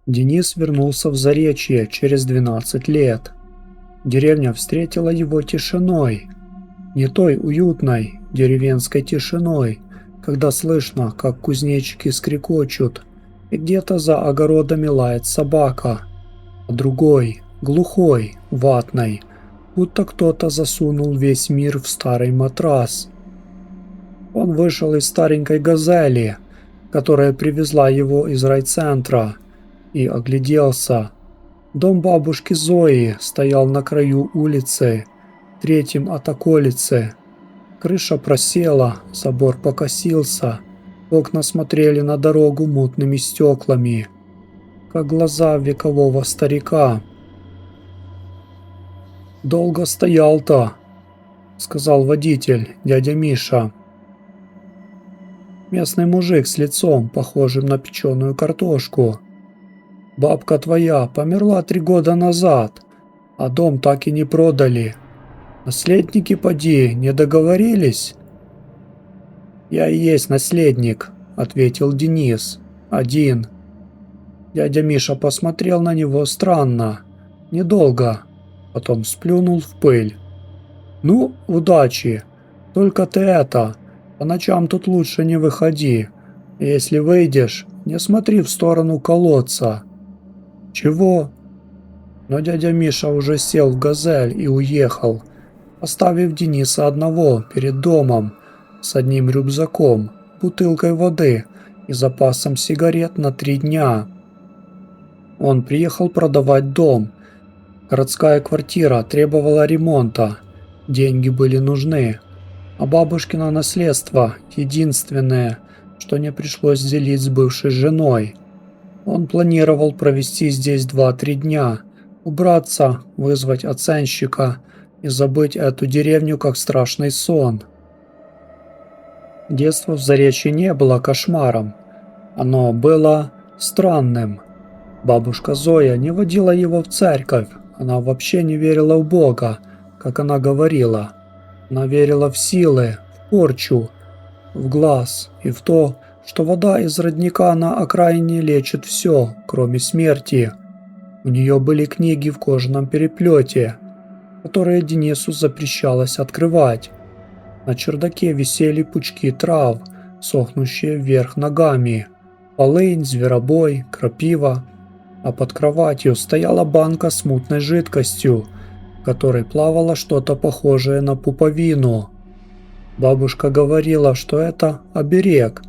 Денис вернулся в Заречье через 12 лет. Деревня встретила его тишиной. Не той уютной деревенской тишиной, когда слышно, как кузнечики скрекочут, и где-то за огородами лает собака, а другой, глухой, ватной, будто кто-то засунул весь мир в старый матрас. Он вышел из старенькой «Газели», которая привезла его из райцентра, и огляделся. Дом бабушки Зои стоял на краю улицы, третьим от околицы. Крыша просела, забор покосился, окна смотрели на дорогу мутными стеклами, как глаза векового старика. «Долго стоял-то», — сказал водитель, дядя Миша. Местный мужик с лицом, похожим на печеную картошку. «Бабка твоя померла 3 года назад, а дом так и не продали. Наследники, поди, не договорились?» «Я и есть наследник», — ответил Денис. «Один». Дядя Миша посмотрел на него странно, недолго, потом сплюнул в пыль. «Ну, удачи. Только ты это, по ночам тут лучше не выходи. Если выйдешь, не смотри в сторону колодца». «Чего?» Но дядя Миша уже сел в «Газель» и уехал, оставив Дениса одного перед домом с одним рюкзаком, бутылкой воды и запасом сигарет на 3 дня. Он приехал продавать дом. Городская квартира требовала ремонта, деньги были нужны, а бабушкино наследство единственное, что не пришлось делить с бывшей женой. Он планировал провести здесь 2-3 дня, убраться, вызвать оценщика и забыть эту деревню как страшный сон. Детство в Заречье не было кошмаром, оно было странным. Бабушка Зоя не водила его в церковь, она вообще не верила в Бога, как она говорила. Она верила в силы, в порчу, в глаз и в то, что вода из родника на окраине лечит все, кроме смерти. У нее были книги в кожаном переплете, которые Денису запрещалось открывать. На чердаке висели пучки трав, сохнущие вверх ногами, полынь, зверобой, крапива, а под кроватью стояла банка с мутной жидкостью, в которой плавало что-то похожее на пуповину. Бабушка говорила, что это оберег.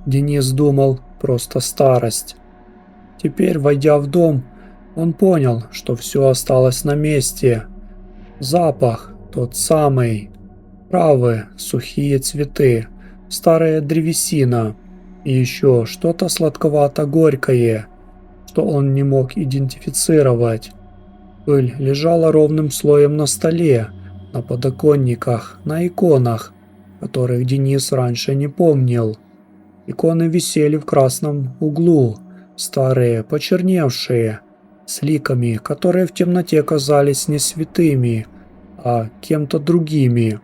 Денис думал, просто старость. Теперь, войдя в дом, он понял, что все осталось на месте. Запах тот самый. Травы, сухие цветы, старая древесина и еще что-то сладковато-горькое, что он не мог идентифицировать. Пыль лежала ровным слоем на столе, на подоконниках, на иконах, которых Денис раньше не помнил. Иконы висели в красном углу, старые, почерневшие, с ликами, которые в темноте казались не святыми, а кем-то другими.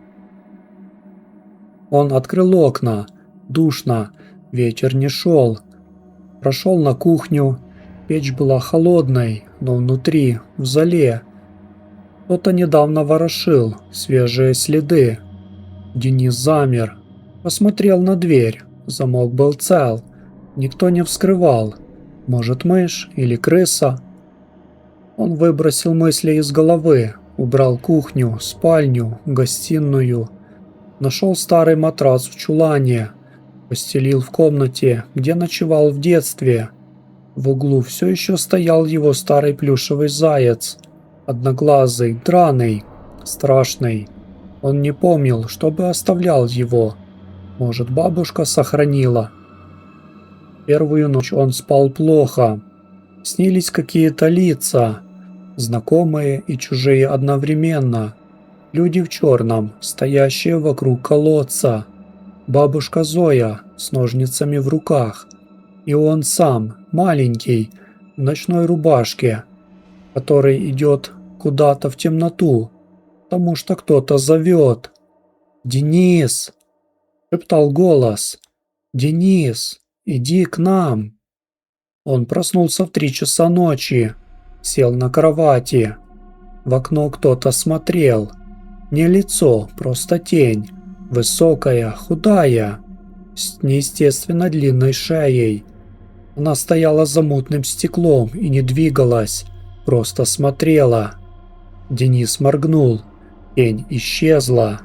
Он открыл окна, душно, ветер не шел. Прошел на кухню, печь была холодной, но внутри, в зале, кто-то недавно ворошил, свежие следы. Денис замер, посмотрел на дверь, замок был цел, никто не вскрывал, может мышь или крыса. Он выбросил мысли из головы, убрал кухню, спальню, гостиную, нашел старый матрас в чулане, постелил в комнате, где ночевал в детстве. В углу все еще стоял его старый плюшевый заяц, одноглазый, драный, страшный. Он не помнил, чтобы оставлял его. Может, бабушка сохранила. Первую ночь он спал плохо. Снились какие-то лица, знакомые и чужие одновременно. Люди в черном, стоящие вокруг колодца. Бабушка Зоя с ножницами в руках. И он сам, маленький, в ночной рубашке. который идет куда-то в темноту, потому что кто-то зовет. «Денис!» – шептал голос. «Денис, иди к нам!» Он проснулся в 3 часа ночи, сел на кровати. В окно кто-то смотрел. Не лицо, просто тень. Высокая, худая, с неестественно длинной шеей. Она стояла за мутным стеклом и не двигалась, просто смотрела. Денис моргнул. Тень исчезла.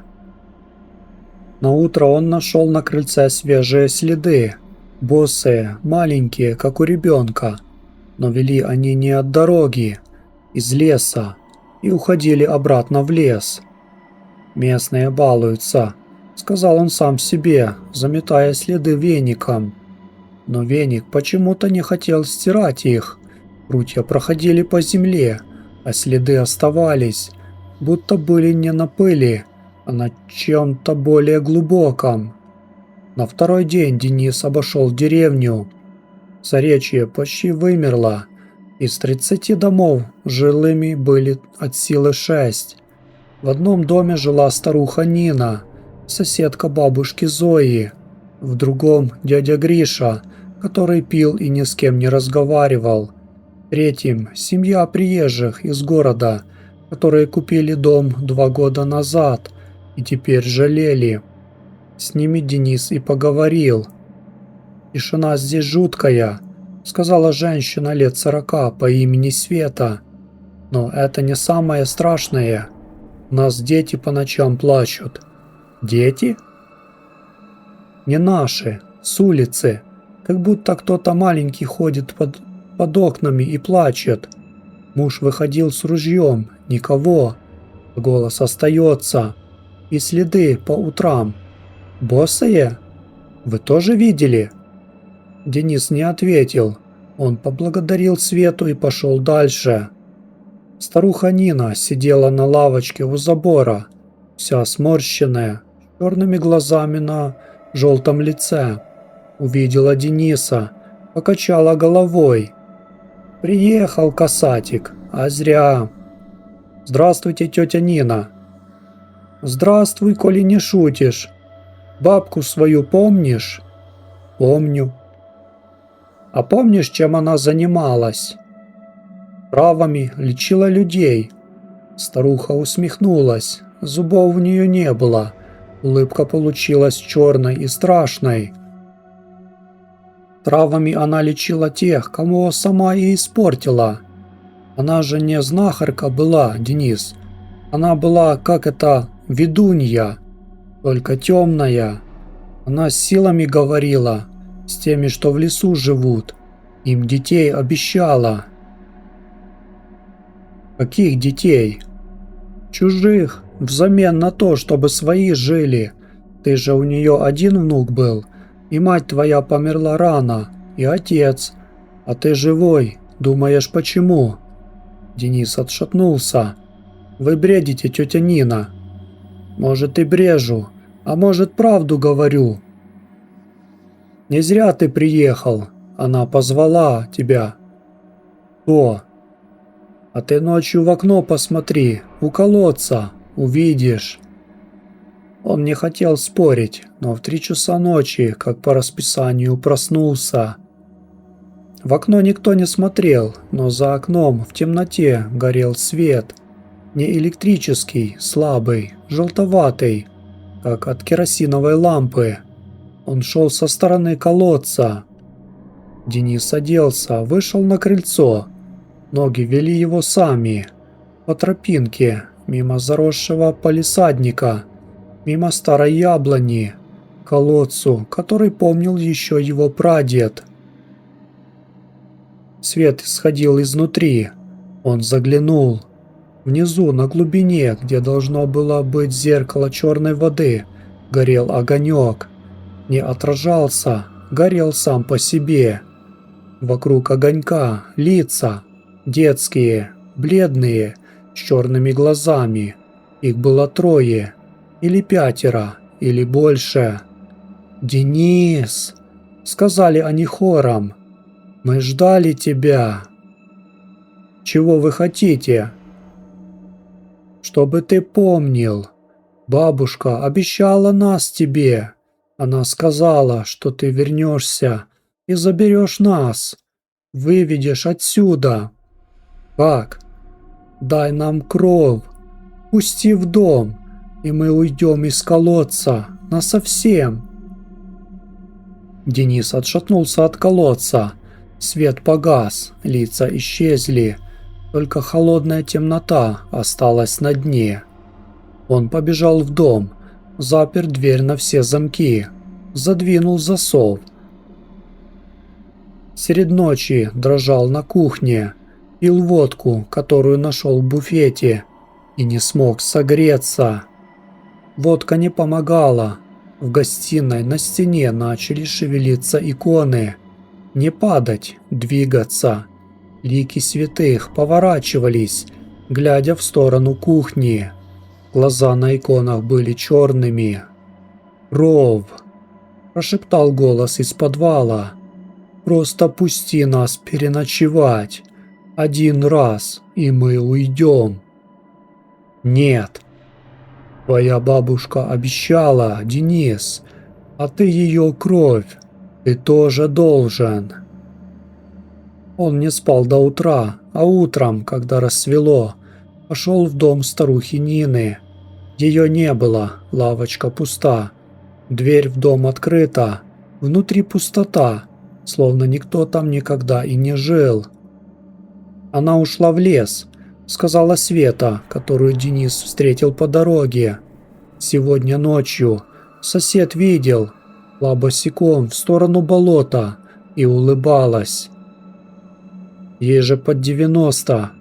Наутро он нашел на крыльце свежие следы. Босые, маленькие, как у ребенка. Но вели они не от дороги, из леса, и уходили обратно в лес. «Местные балуются», — сказал он сам себе, заметая следы веником. Но веник почему-то не хотел стирать их. Прутья проходили по земле, а следы оставались, будто были не на пыли, а на чем-то более глубоком. На второй день Денис обошел деревню. Заречье почти вымерло. Из 30 домов жилыми были от силы 6. В одном доме жила старуха Нина, соседка бабушки Зои. В другом дядя Гриша, который пил и ни с кем не разговаривал. В третьем семья приезжих из города, которые купили дом 2 года назад и теперь жалели. С ними Денис и поговорил. «Тишина здесь жуткая», — сказала женщина лет 40 по имени Света. «Но это не самое страшное. У нас дети по ночам плачут». «Дети?» «Не наши, с улицы. Как будто кто-то маленький ходит под окнами и плачет. Муж выходил с ружьем, никого. Голос остается. И следы по утрам. Босые? Вы тоже видели?» Денис не ответил. Он поблагодарил Свету и пошел дальше. Старуха Нина сидела на лавочке у забора, вся сморщенная, с черными глазами на желтом лице. Увидела Дениса, покачала головой. «Приехал касатик, а зря». «Здравствуйте, тетя Нина». «Здравствуй, коли не шутишь. Бабку свою помнишь?» «Помню». «А помнишь, чем она занималась?» «Травами лечила людей». Старуха усмехнулась. Зубов у нее не было. Улыбка получилась черной и страшной. Травами она лечила тех, кого сама и испортила. Она же не знахарка была, Денис. Она была, как это, ведунья, только темная. Она с силами говорила, с теми, что в лесу живут. Им детей обещала. Каких детей? Чужих, взамен на то, чтобы свои жили. Ты же у нее один внук был, и мать твоя померла рано, и отец. А ты живой, думаешь, почему? Денис отшатнулся. Вы бредите, тетя Нина. Может, и брежу, а может, правду говорю. Не зря ты приехал, она позвала тебя. Кто? А ты ночью в окно посмотри, у колодца, увидишь. Он не хотел спорить, но в 3 часа ночи, как по расписанию, проснулся. В окно никто не смотрел, но за окном в темноте горел свет. Не электрический, слабый, желтоватый, как от керосиновой лампы. Он шел со стороны колодца. Денис оделся, вышел на крыльцо. Ноги вели его сами. По тропинке, мимо заросшего палисадника, мимо старой яблони, к колодцу, который помнил еще его прадед. Свет исходил изнутри. Он заглянул. Внизу, на глубине, где должно было быть зеркало черной воды, горел огонек. Не отражался, горел сам по себе. Вокруг огонька лица, детские, бледные, с черными глазами. Их было 3, или 5, или больше. «Денис!» — сказали они хором. «Мы ждали тебя!» Чего вы хотите?» «Чтобы ты помнил. Бабушка обещала нас тебе. Она сказала, что ты вернешься и заберешь нас. Выведешь отсюда. Как? Дай нам кровь. Пусти в дом, и мы уйдем из колодца насовсем». Денис отшатнулся от колодца. Свет погас, лица исчезли. Только холодная темнота осталась на дне. Он побежал в дом, запер дверь на все замки, задвинул засов. Средь ночи дрожал на кухне, пил водку, которую нашел в буфете, и не смог согреться. Водка не помогала. В гостиной на стене начали шевелиться иконы. Не падать, двигаться. Лики святых поворачивались, глядя в сторону кухни. Глаза на иконах были черными. «Ров!» – прошептал голос из подвала. «Просто пусти нас переночевать. Один раз, и мы уйдем». «Нет». «Твоя бабушка обещала, Денис, а ты ее кровь. Ты тоже должен». Он не спал до утра, а утром, когда рассвело, пошел в дом старухи Нины. Ее не было, лавочка пуста. Дверь в дом открыта, внутри пустота, словно никто там никогда и не жил. Она ушла в лес, сказала Света, которую Денис встретил по дороге. Сегодня ночью сосед видел, шла босиком в сторону болота и улыбалась. Ей же под 90.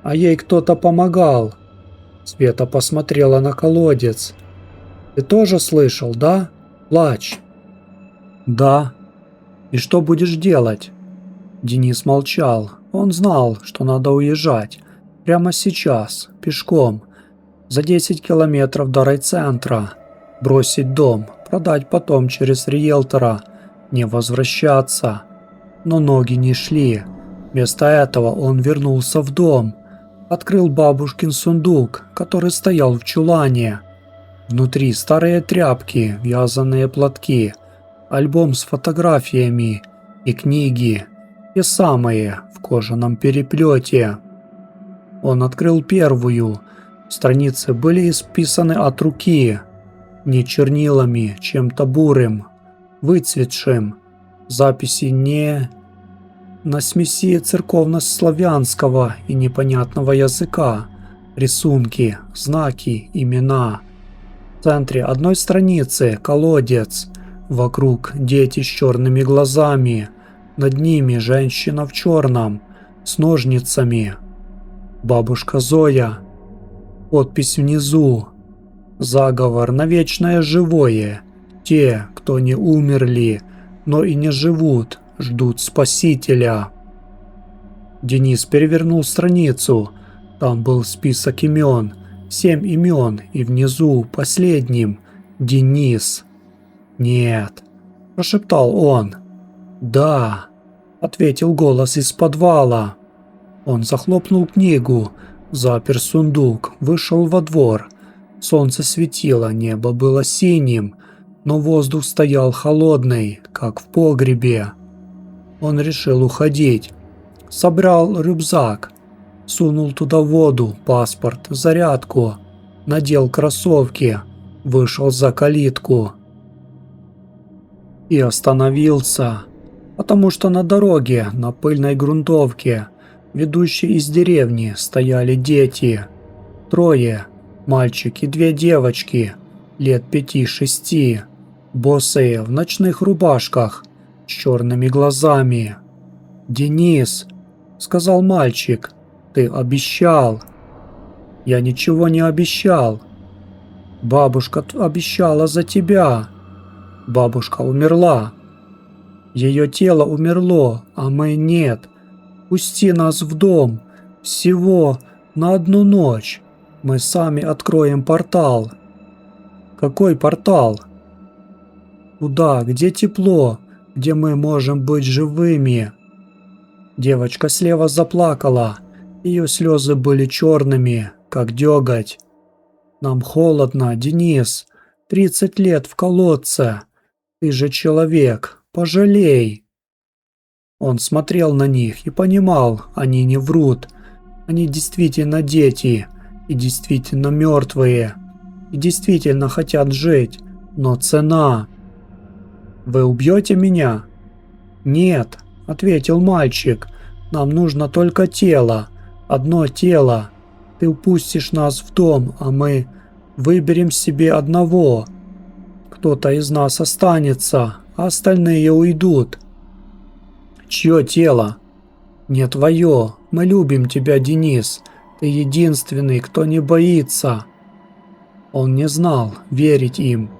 А ей кто-то помогал. Света посмотрела на колодец. «Ты тоже слышал, да? Плач». «Да. И что будешь делать?» Денис молчал. Он знал, что надо уезжать. Прямо сейчас, пешком. За 10 километров до райцентра. Бросить дом, продать потом через риэлтора. Не возвращаться. Но ноги не шли. Вместо этого он вернулся в дом. Открыл бабушкин сундук, который стоял в чулане. Внутри старые тряпки, вязаные платки, альбом с фотографиями и книги, те самые в кожаном переплете. Он открыл первую. Страницы были исписаны от руки, не чернилами, чем-то бурым, выцветшим. Записи не на смеси церковно-славянского и непонятного языка, рисунки, знаки, имена. В центре одной страницы колодец, вокруг дети с черными глазами, над ними женщина в черном, с ножницами. Бабушка Зоя. Подпись внизу. Заговор на вечное живое. Те, кто не умерли, но и не живут, ждут Спасителя. Денис перевернул страницу. Там был список имен. 7 имен, и внизу последним Денис. «Нет», – прошептал он. «Да», – ответил голос из подвала. Он захлопнул книгу, запер сундук, вышел во двор. Солнце светило, небо было синим, но воздух стоял холодный, как в погребе. Он решил уходить. Собрал рюкзак, сунул туда воду, паспорт, зарядку, надел кроссовки, вышел за калитку. И остановился, потому что на дороге, на пыльной грунтовке, ведущей из деревни, стояли дети. 3, мальчик и 2 девочки, лет 5-6, босые в ночных рубашках, с черными глазами. «Денис», — сказал мальчик, — «ты обещал». «Я ничего не обещал». «Бабушка обещала за тебя». «Бабушка умерла». «Ее тело умерло, а мы нет. Пусти нас в дом. Всего на 1 ночь. Мы сами откроем портал». «Какой портал?» «Туда, где тепло, где мы можем быть живыми». Девочка слева заплакала. Ее слезы были черными, как деготь. «Нам холодно, Денис. 30 лет в колодце. Ты же человек, пожалей!» Он смотрел на них и понимал, они не врут. Они действительно дети, и действительно мертвые, и действительно хотят жить, но цена. «Вы убьете меня?» «Нет», — ответил мальчик, — «нам нужно только тело, одно тело. Ты упустишь нас в дом, а мы выберем себе одного. Кто-то из нас останется, а остальные уйдут». «Чье тело?» «Не твое. Мы любим тебя, Денис. Ты единственный, кто не боится». Он не знал, верить им.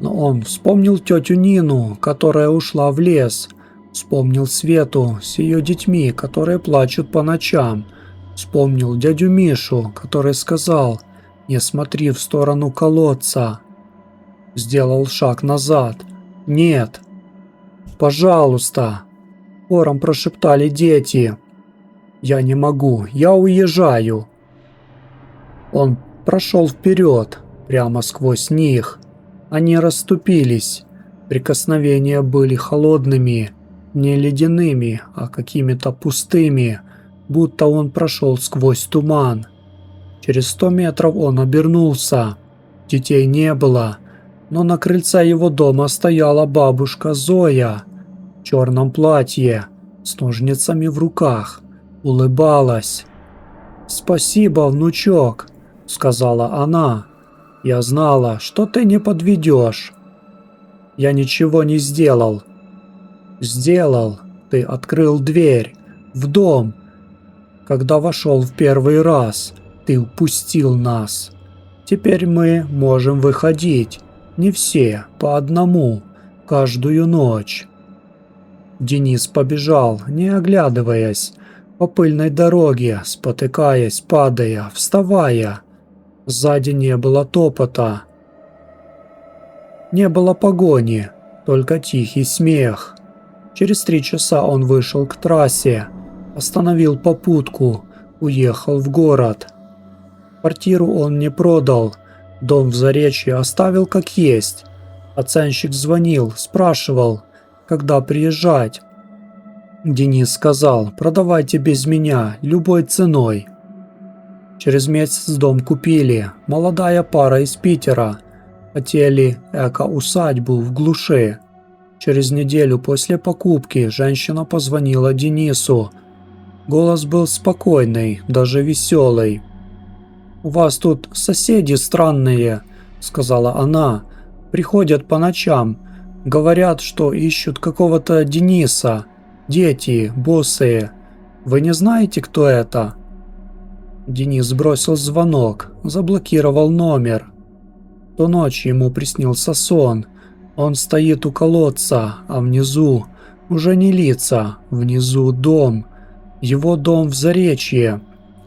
Но он вспомнил тетю Нину, которая ушла в лес. Вспомнил Свету с ее детьми, которые плачут по ночам. Вспомнил дядю Мишу, который сказал: «Не смотри в сторону колодца». Сделал шаг назад. «Нет». «Пожалуйста», — хором прошептали дети. «Я не могу, я уезжаю». Он прошел вперед, прямо сквозь них. Они расступились. Прикосновения были холодными, не ледяными, а какими-то пустыми, будто он прошел сквозь туман. Через 100 метров он обернулся. Детей не было, но на крыльце его дома стояла бабушка Зоя в черном платье, с ножницами в руках, улыбалась. «Спасибо, внучок», — сказала она. «Я знала, что ты не подведешь». «Я ничего не сделал». «Сделал. Ты открыл дверь. В дом. Когда вошел в первый раз, ты упустил нас. Теперь мы можем выходить. Не все, по одному, каждую ночь». Денис побежал, не оглядываясь, по пыльной дороге, спотыкаясь, падая, вставая. Сзади не было топота. Не было погони, только тихий смех. Через 3 часа он вышел к трассе, остановил попутку, уехал в город. Квартиру он не продал, дом в Заречье оставил как есть. Оценщик звонил, спрашивал, когда приезжать. Денис сказал: «Продавайте без меня, любой ценой». Через месяц дом купили, молодая пара из Питера. Хотели эко-усадьбу в глуши. Через неделю после покупки женщина позвонила Денису. Голос был спокойный, даже веселый. «У вас тут соседи странные», — сказала она. «Приходят по ночам, говорят, что ищут какого-то Дениса. Дети, босые. Вы не знаете, кто это?» Денис бросил звонок, заблокировал номер. Ту ночь ему приснился сон. Он стоит у колодца, а внизу уже не лица, внизу дом. Его дом в Заречье.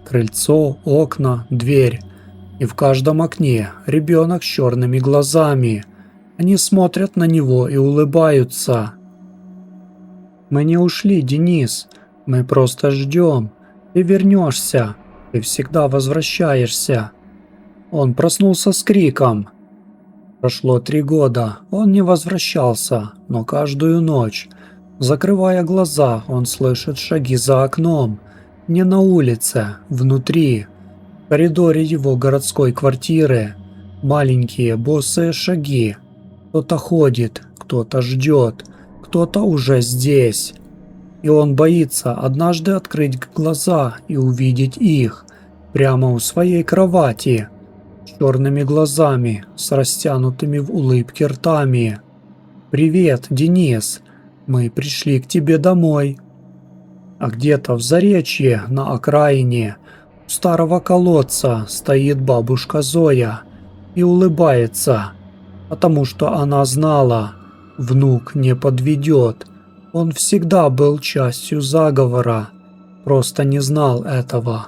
Крыльцо, окна, дверь. И в каждом окне ребенок с черными глазами. Они смотрят на него и улыбаются. «Мы не ушли, Денис. Мы просто ждем. Ты вернешься. Ты всегда возвращаешься». Он проснулся с криком. Прошло 3 года. Он не возвращался, но каждую ночь, закрывая глаза, он слышит шаги за окном. Не на улице, внутри. В коридоре его городской квартиры. Маленькие босые шаги. Кто-то ходит, кто-то ждет, кто-то уже здесь. И он боится однажды открыть глаза и увидеть их прямо у своей кровати, с черными глазами, с растянутыми в улыбке ртами. «Привет, Денис, мы пришли к тебе домой». А где-то в Заречье, на окраине, у старого колодца стоит бабушка Зоя и улыбается, потому что она знала, внук не подведет. Он всегда был частью заговора, просто не знал этого.